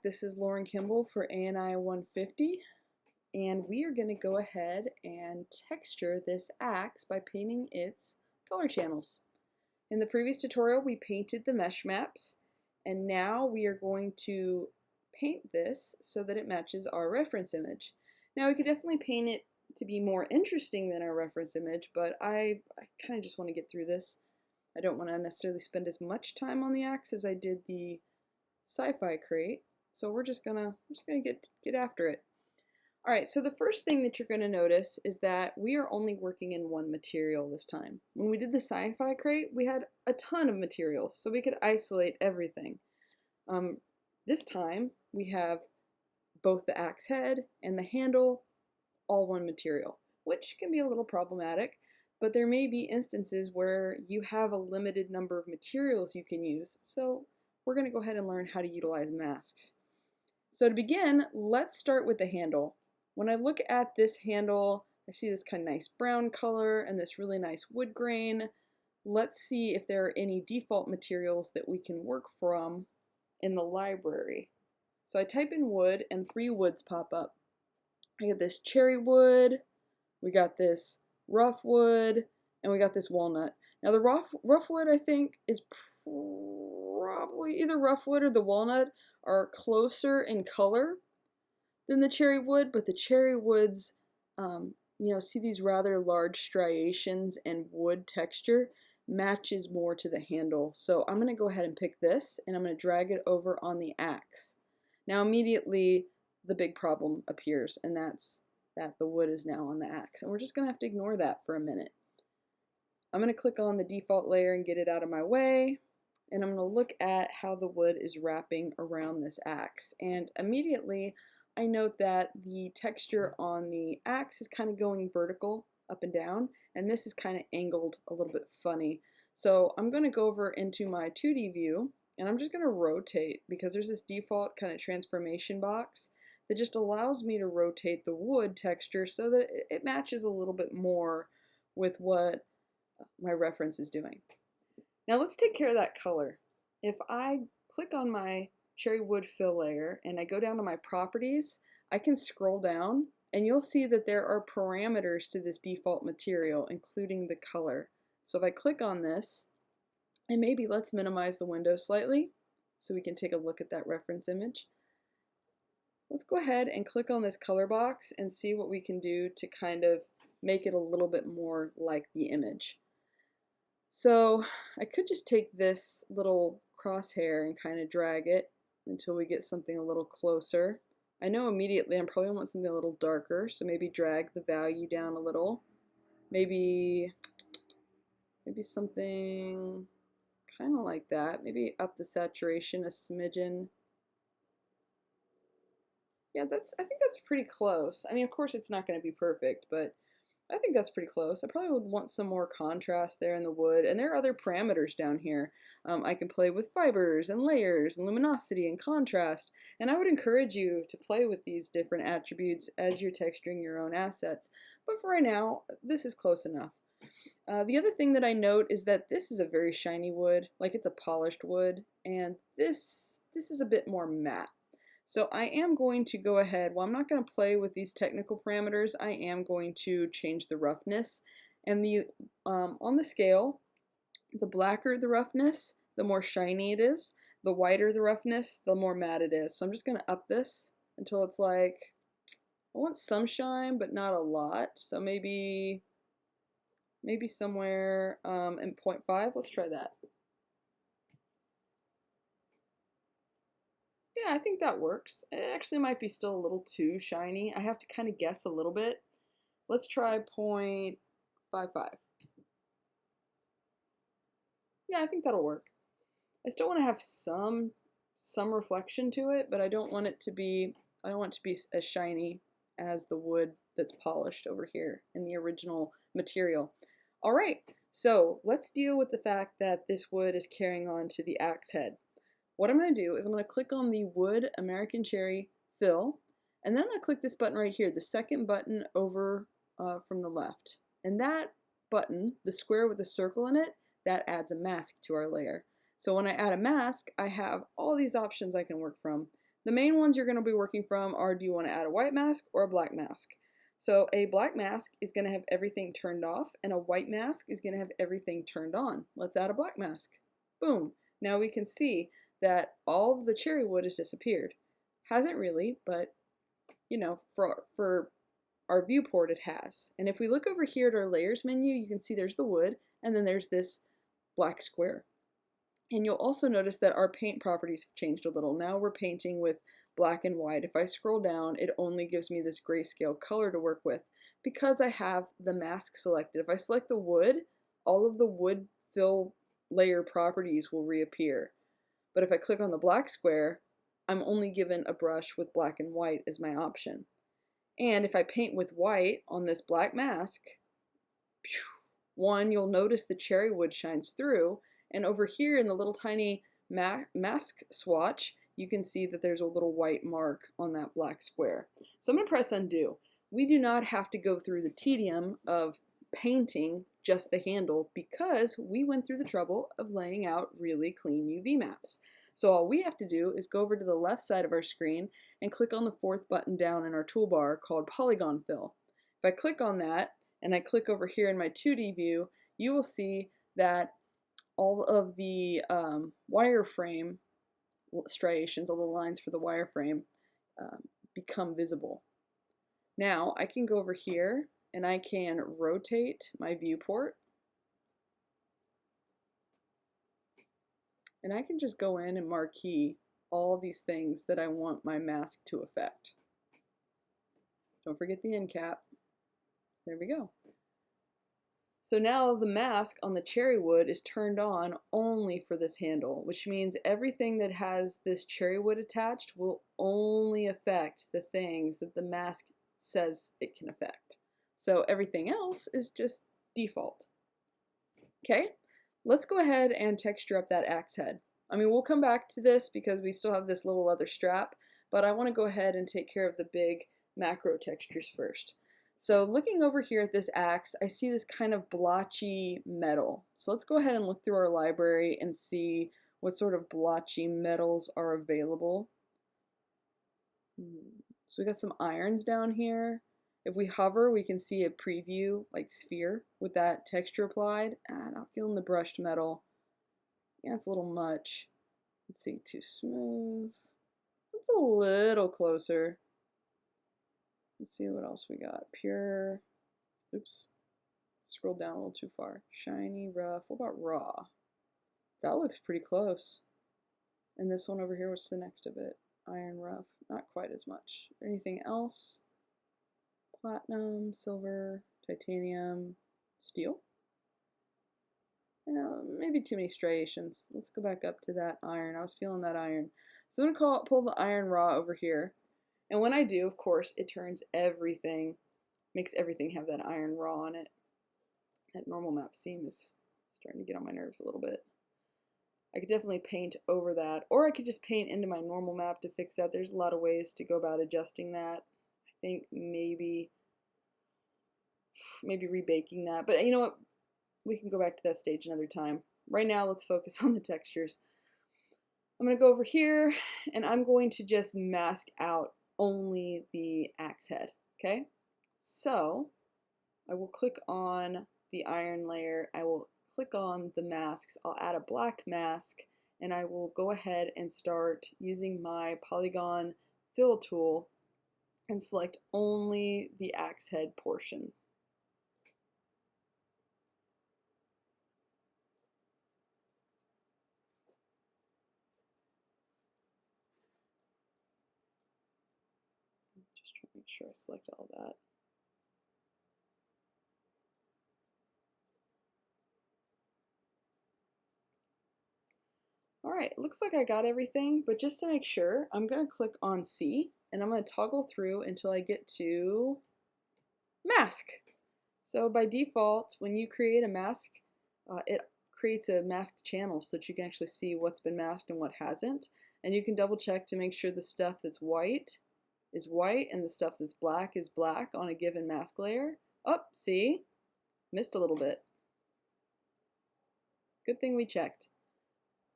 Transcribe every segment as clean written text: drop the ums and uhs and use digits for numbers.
This is Lauren Kimball for ANI 150, and we are going to go ahead and texture this axe by painting its color channels. In the previous tutorial we painted the mesh maps, and now we are going to paint this so that it matches our reference image. Now we could definitely paint it to be more interesting than our reference image, but I kind of just want to get through this. I don't want to necessarily spend as much time on the axe as I did the sci-fi crate. So we're just gonna get after it. All right, so the first thing that you're gonna notice is that we are only working in one material this time. When we did the sci-fi crate, we had a ton of materials, so we could isolate everything. This time, we have both the axe head and the handle, all one material, which can be a little problematic, but there may be instances where you have a limited number of materials you can use, so we're gonna go ahead and learn how to utilize masks. So to begin, let's start with the handle. When I look at this handle, I see this kind of nice brown color and this really nice wood grain. Let's see if there are any default materials that we can work from in the library. So I type in wood and 3 woods pop up. I get this cherry wood, we got this rough wood, and we got this walnut. Now the rough wood I think is probably either rough wood or the walnut are closer in color than the cherry wood, but the cherry woods, see these rather large striations and wood texture matches more to the handle. So I'm going to go ahead and pick this and I'm going to drag it over on the axe. Now immediately the big problem appears, and that's that the wood is now on the axe, and we're just going to have to ignore that for a minute. I'm going to click on the default layer and get it out of my way, and I'm going to look at how the wood is wrapping around this axe, and immediately I note that the texture on the axe is kind of going vertical up and down, and this is kind of angled a little bit funny. So I'm going to go over into my 2D view, and I'm just going to rotate, because there's this default kind of transformation box that just allows me to rotate the wood texture so that it matches a little bit more with what my reference is doing. Now let's take care of that color. If I click on my cherry wood fill layer and I go down to my properties, I can scroll down and you'll see that there are parameters to this default material, including the color. So if I click on this, and maybe let's minimize the window slightly so we can take a look at that reference image. Let's go ahead and click on this color box and see what we can do to kind of make it a little bit more like the image. So I could just take this little crosshair and kind of drag it until we get something a little closer. I know immediately I'm probably want something a little darker, so maybe drag the value down a little. Maybe something kind of like that. Maybe up the saturation a smidgen. Yeah, I think that's pretty close. I mean, of course it's not going to be perfect, but I think that's pretty close. I probably would want some more contrast there in the wood, and there are other parameters down here. I can play with fibers and layers and luminosity and contrast, and I would encourage you to play with these different attributes as you're texturing your own assets. But for right now, this is close enough. The other thing that I note is that this is a very shiny wood, like it's a polished wood, and this is a bit more matte. So I am going to go ahead, well I'm not going to play with these technical parameters, I am going to change the roughness. And on the scale, the blacker the roughness, the more shiny it is. The whiter the roughness, the more matte it is. So I'm just going to up this until it's like, I want some shine but not a lot. So maybe somewhere in 0.5, let's try that. Yeah, I think that works. It actually might be still a little too shiny. I have to kind of guess a little bit. Let's try 0.55. Yeah, I think that'll work. I still want to have some reflection to it, but I don't want it to be as shiny as the wood that's polished over here in the original material. All right, so let's deal with the fact that this wood is carrying on to the axe head. What I'm going to do is I'm going to click on the Wood American Cherry Fill, and then I'm going to click this button right here, the second button over from the left. And that button, the square with the circle in it, that adds a mask to our layer. So when I add a mask, I have all these options I can work from. The main ones you're going to be working from are, do you want to add a white mask or a black mask? So a black mask is going to have everything turned off, and a white mask is going to have everything turned on. Let's add a black mask. Boom. Now we can see that all of the cherry wood has disappeared. Hasn't really, but you know, for our viewport it has. And if we look over here at our layers menu, you can see there's the wood, and then there's this black square. And you'll also notice that our paint properties have changed a little. Now we're painting with black and white. If I scroll down, it only gives me this grayscale color to work with because I have the mask selected. If I select the wood, all of the wood fill layer properties will reappear. But if I click on the black square, I'm only given a brush with black and white as my option. And if I paint with white on this black mask, one, you'll notice the cherry wood shines through, and over here in the little tiny mask swatch, you can see that there's a little white mark on that black square. So I'm going to press undo. We do not have to go through the tedium of painting just the handle because we went through the trouble of laying out really clean UV maps. So all we have to do is go over to the left side of our screen and click on the fourth button down in our toolbar called Polygon Fill. If I click on that and I click over here in my 2D view, you will see that all of the wireframe striations, all the lines for the wireframe become visible. Now I can go over here and I can rotate my viewport. And I can just go in and marquee all these things that I want my mask to affect. Don't forget the end cap. There we go. So now the mask on the cherry wood is turned on only for this handle, which means everything that has this cherry wood attached will only affect the things that the mask says it can affect. So everything else is just default. Okay, let's go ahead and texture up that axe head. I mean, we'll come back to this because we still have this little leather strap, but I want to go ahead and take care of the big macro textures first. So looking over here at this axe, I see this kind of blotchy metal. So let's go ahead and look through our library and see what sort of blotchy metals are available. So we got some irons down here. If we hover, we can see a preview, like sphere, with that texture applied. Not feeling the brushed metal. Yeah, it's a little much. Let's see, too smooth. It's a little closer. Let's see what else we got. Pure, oops, scroll down a little too far. Shiny, rough, what about raw? That looks pretty close. And this one over here, what's the next of it? Iron, rough, not quite as much. Anything else? Platinum, silver, titanium, steel? Maybe too many striations. Let's go back up to that iron. I was feeling that iron. So I'm going to pull the iron raw over here. And when I do, of course, it turns everything, makes everything have that iron raw on it. That normal map seam is starting to get on my nerves a little bit. I could definitely paint over that, or I could just paint into my normal map to fix that. There's a lot of ways to go about adjusting that. I think maybe rebaking that, but you know what? We can go back to that stage another time. Right now, let's focus on the textures. I'm going to go over here, and I'm going to just mask out only the axe head, okay? So I will click on the iron layer, I will click on the masks, I'll add a black mask, and I will go ahead and start using my polygon fill tool and select only the axe head portion. Just trying to make sure I select all that. Alright, looks like I got everything, but just to make sure, I'm going to click on C, and I'm going to toggle through until I get to mask. So by default, when you create a mask, it creates a mask channel so that you can actually see what's been masked and what hasn't. And you can double check to make sure the stuff that's white is white and the stuff that's black is black on a given mask layer. Oh, see? Missed a little bit. Good thing we checked.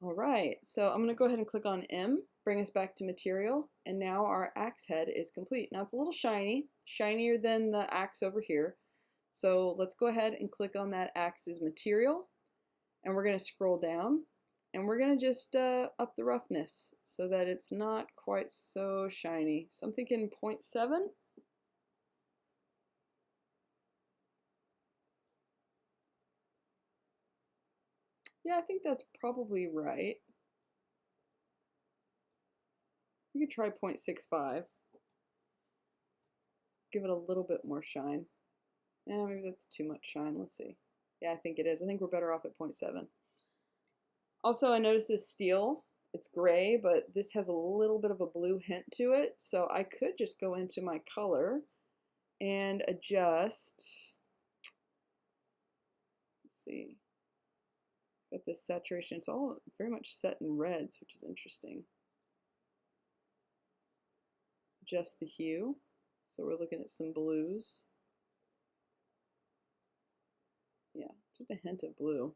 Alright, so I'm going to go ahead and click on M, bring us back to material, and now our axe head is complete. Now it's a little shiny, shinier than the axe over here. So let's go ahead and click on that axe's material, and we're going to scroll down, and we're going to just up the roughness so that it's not quite so shiny. So I'm thinking 0.7. Yeah, I think that's probably right. You could try 0.65. Give it a little bit more shine. Yeah, maybe that's too much shine. Let's see. Yeah, I think it is. I think we're better off at 0.7. Also, I noticed this steel. It's gray, but this has a little bit of a blue hint to it. So I could just go into my color and adjust. Let's see. Got this saturation. It's all very much set in reds, which is interesting. Adjust the hue. So we're looking at some blues. Yeah, just a hint of blue.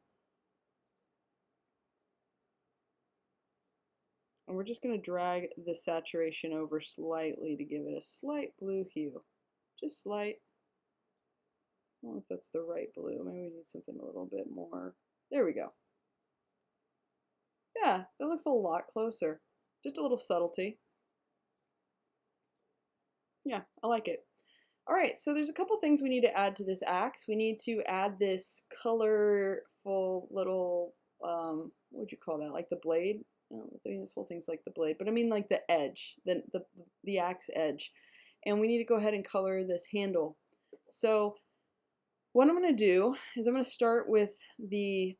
And we're just going to drag the saturation over slightly to give it a slight blue hue. Just slight. I don't know if that's the right blue. Maybe we need something a little bit more. There we go. Yeah, that looks a lot closer. Just a little subtlety. Yeah, I like it. All right, so there's a couple things we need to add to this axe. We need to add this colorful little, what would you call that? Like the blade? Oh, I mean, this whole thing's like the blade, but I mean like the edge, the axe edge. And we need to go ahead and color this handle. So what I'm going to do is I'm going to start with the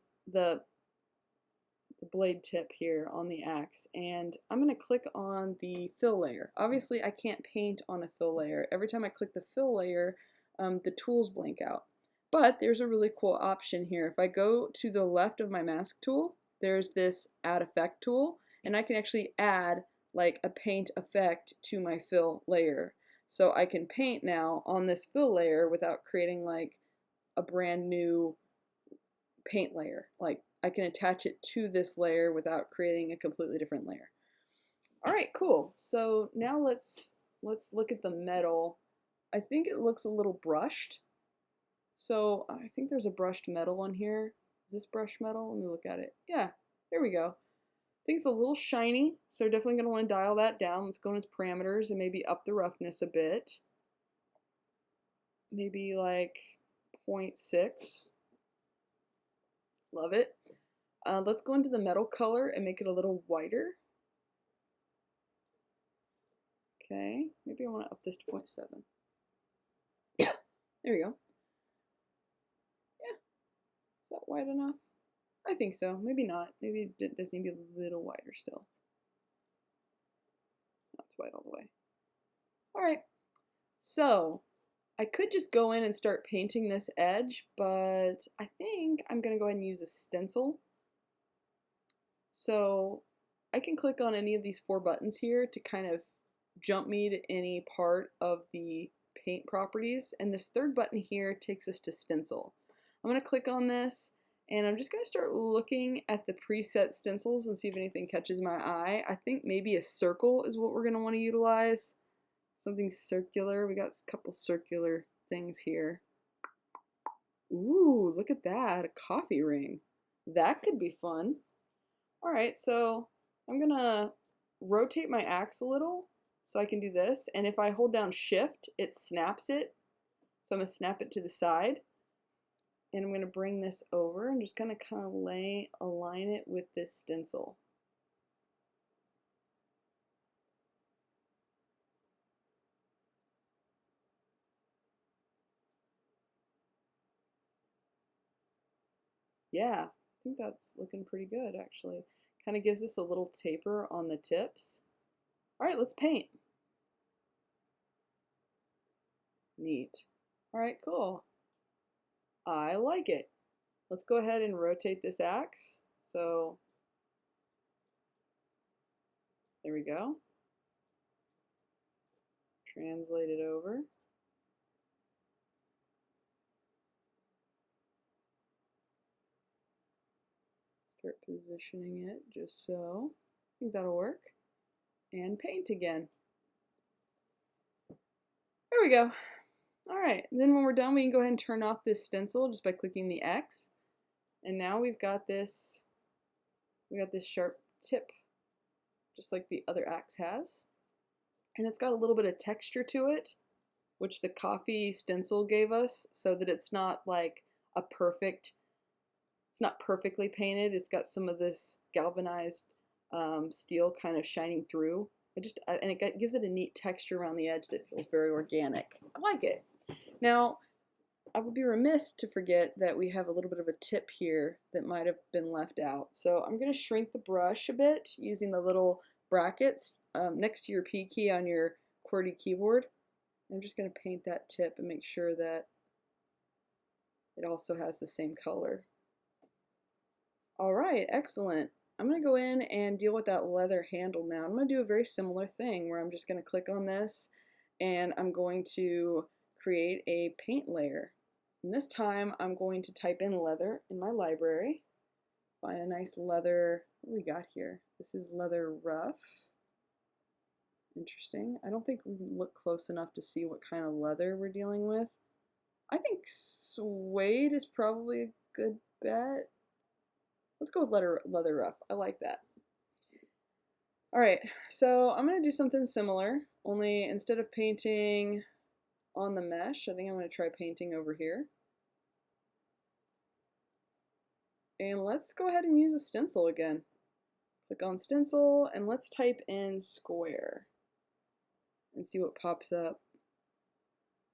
blade tip here on the axe, and I'm going to click on the fill layer. Obviously I can't paint on a fill layer. Every time I click the fill layer, the tools blank out. But there's a really cool option here. If I go to the left of my mask tool, there's this add effect tool, and I can actually add like a paint effect to my fill layer. So I can paint now on this fill layer without creating like a brand new paint layer. Like I can attach it to this layer without creating a completely different layer. All right, cool. So now let's look at the metal. I think it looks a little brushed. So I think there's a brushed metal on here. Is this brushed metal? Let me look at it. Yeah, there we go. I think it's a little shiny, so definitely going to want to dial that down. Let's go in its parameters and maybe up the roughness a bit. Maybe like 0.6. Love it. Let's go into the metal color and make it a little whiter. Okay, maybe I want to up this to 0.7. There we go. Yeah, is that white enough? I think so. Maybe not. Maybe it does need to be a little whiter still. That's white all the way. All right, so I could just go in and start painting this edge, but I think I'm going to go ahead and use a stencil. So I can click on any of these 4 buttons here to kind of jump me to any part of the paint properties, and this 3rd button here takes us to stencil. I'm going to click on this, and I'm just going to start looking at the preset stencils and see if anything catches my eye. I think maybe a circle is what we're going to want to utilize. Something circular. We got a couple circular things here. Ooh, look at that, a coffee ring. That could be fun. All right, so I'm gonna rotate my axe a little so I can do this, and if I hold down shift, it snaps it. So I'm gonna snap it to the side, and I'm gonna bring this over and just gonna kind of align it with this stencil. Yeah, I think that's looking pretty good actually. Kind of gives us a little taper on the tips. All right, let's paint. Neat. All right, cool. I like it. Let's go ahead and rotate this axe. So there we go. Translate it over. Start positioning it just so. I think that'll work. and paint again. There we go. All right, and then when we're done, we can go ahead and turn off this stencil just by clicking the X. And now we got this sharp tip, just like the other axe has. And it's got a little bit of texture to it, which the coffee stencil gave us, so that it's not like it's not perfectly painted. It's got some of this galvanized steel kind of shining through. And it gives it a neat texture around the edge that feels very organic. I like it. Now, I would be remiss to forget that we have a little bit of a tip here that might have been left out. So I'm going to shrink the brush a bit using the little brackets next to your P key on your QWERTY keyboard. I'm just going to paint that tip and make sure that it also has the same color. All right, excellent. I'm going to go in and deal with that leather handle now. I'm going to do a very similar thing where I'm just going to click on this and I'm going to create a paint layer. And this time I'm going to type in leather in my library. Find a nice leather, what do we got here? This is leather rough. Interesting. I don't think we can look close enough to see what kind of leather we're dealing with. I think suede is probably a good bet. Let's go with leather rough. I like that. All right, so I'm going to do something similar, only instead of painting on the mesh, I think I'm going to try painting over here. And let's go ahead and use a stencil again. Click on stencil and let's type in square and see what pops up.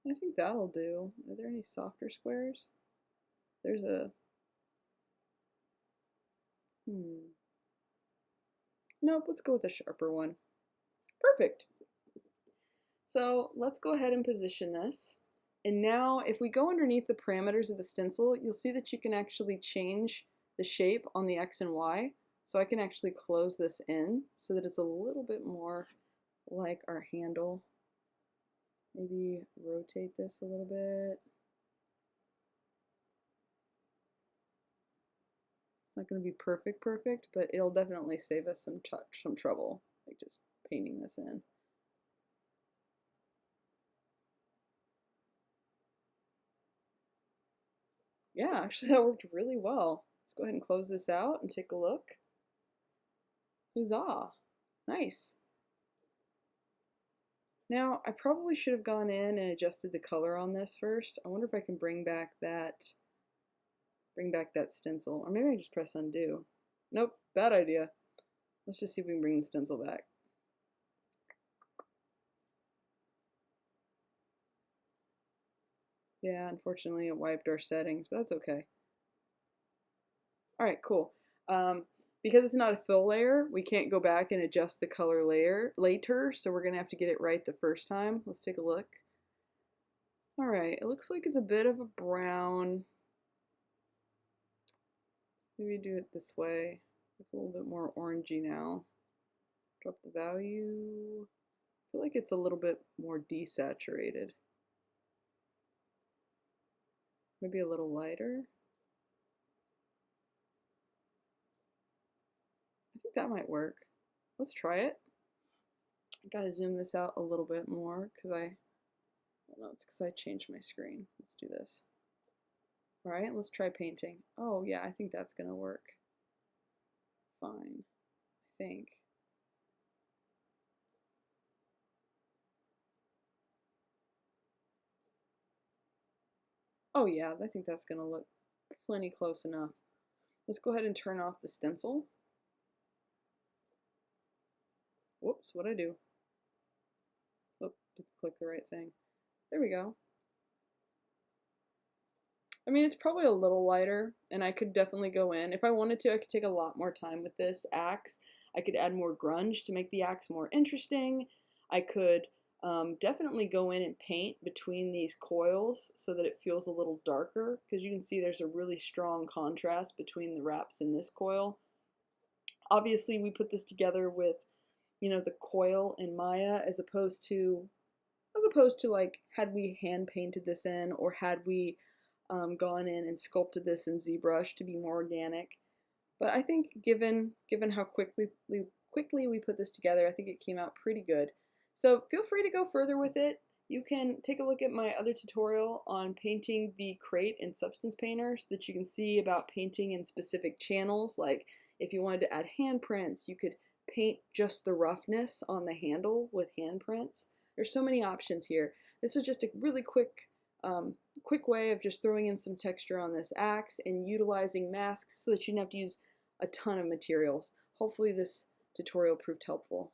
I think that'll do. Are there any softer squares? There's a... Nope, let's go with a sharper one. Perfect. So let's go ahead and position this. And now if we go underneath the parameters of the stencil, you'll see that you can actually change the shape on the X and Y. So I can actually close this in so that it's a little bit more like our handle. Maybe rotate this a little bit. It's not going to be perfect, but it'll definitely save us some trouble, like just painting this in. Yeah, actually that worked really well. Let's go ahead and close this out and take a look. Huzzah! Nice. Now, I probably should have gone in and adjusted the color on this first. I wonder if I can bring back that stencil. Or maybe I just press undo. Nope, bad idea. Let's just see if we can bring the stencil back. Yeah, unfortunately it wiped our settings, but that's okay. Alright, cool. Because it's not a fill layer, we can't go back and adjust the color later, so we're going to have to get it right the first time. Let's take a look. Alright, it looks like it's a bit of a brown. Maybe do it this way. It's a little bit more orangey now. Drop the value. I feel like it's a little bit more desaturated. Maybe a little lighter. I think that might work. Let's try it. I gotta zoom this out a little bit more because I don't know, it's because I changed my screen. Let's do this. Alright, let's try painting. Oh yeah, I think that's gonna work fine. I think. Oh yeah, I think that's gonna look plenty close enough. Let's go ahead and turn off the stencil. Whoops, what'd I do? Oh, didn't click the right thing. There we go. I mean, it's probably a little lighter, and I could definitely go in. If I wanted to, I could take a lot more time with this axe. I could add more grunge to make the axe more interesting. I could definitely go in and paint between these coils so that it feels a little darker, because you can see there's a really strong contrast between the wraps in this coil. Obviously, we put this together with, you know, the coil in Maya as opposed to like had we hand painted this in, or had we gone in and sculpted this in ZBrush to be more organic. But I think given how quickly quickly we put this together. I think it came out pretty good. So feel free to go further with it. You can take a look at my other tutorial on painting the crate in Substance Painter so that you can see about painting in specific channels. Like if you wanted to add handprints, you could paint just the roughness on the handle with handprints. There's so many options here. This was just a really quick way of just throwing in some texture on this axe and utilizing masks so that you didn't have to use a ton of materials. Hopefully this tutorial proved helpful.